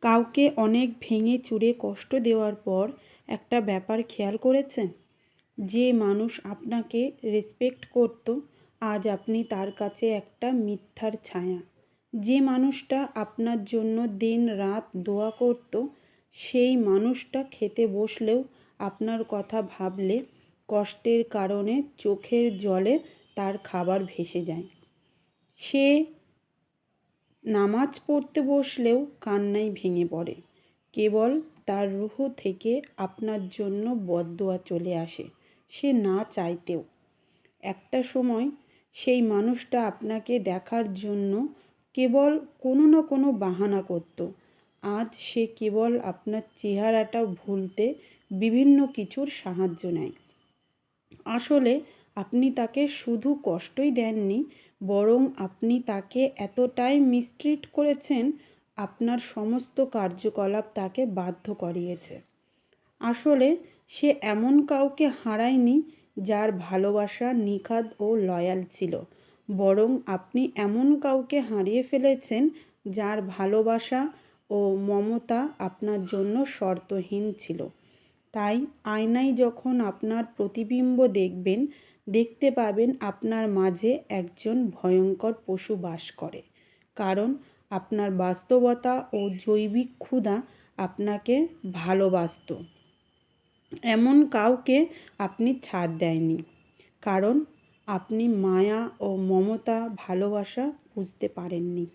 কাউকে অনেক ভেঙে চুরে কষ্ট দেওয়ার পর একটা ব্যাপার খেয়াল করেছেন? যে মানুষ আপনাকে রেসপেক্ট করত, আজ আপনি তার কাছে একটা মিথ্যার ছায়া। যে মানুষটা আপনার জন্য দিন রাত দোয়া করত, সেই মানুষটা খেতে বসলেও আপনার কথা ভাবলে কষ্টের কারণে চোখের জলে তার খাবার ভেসে যায়। সে নামাজ পড়তে বসলেও কান্নায় ভেঙে পড়ে। কেবল তার রুহ থেকে আপনার জন্য বদদোয়া চলে আসে, সে না চাইতেও। একটা সময় সেই মানুষটা আপনাকে দেখার জন্য কেবল কোনো না কোনো বাহানা করত। আজ সে কেবল আপনার চেহারাটা ভুলতে বিভিন্ন কিছুর সাহায্য নেয়। আসলে আপনি তাকে শুধু কষ্টই দেননি, বরং আপনি তাকে এতটাই মিসট্রিট করেছেন, আপনার সমস্ত কার্যকলাপ তাকে বাধ্য করিয়েছে। আসলে সে এমন কাউকে হারায়নি যার ভালোবাসা নিখাদ ও লয়াল ছিল, বরং আপনি এমন কাউকে হারিয়ে ফেলেছেন যার ভালোবাসা ও মমতা আপনার জন্য শর্তহীন ছিল। তাই আয়নায় যখন আপনার প্রতিবিম্ব দেখবেন, দেখতে পাবেন আপনার মাঝে একজন ভয়ঙ্কর পশু বাস করে। কারণ আপনার বাস্তবতা ও জৈবিক ক্ষুধা আপনাকে ভালোবাসত। এমন কাউকে আপনি ছাড় দেয়নি, কারণ আপনি মায়া ও মমতা ভালোবাসা বুঝতে পারেননি।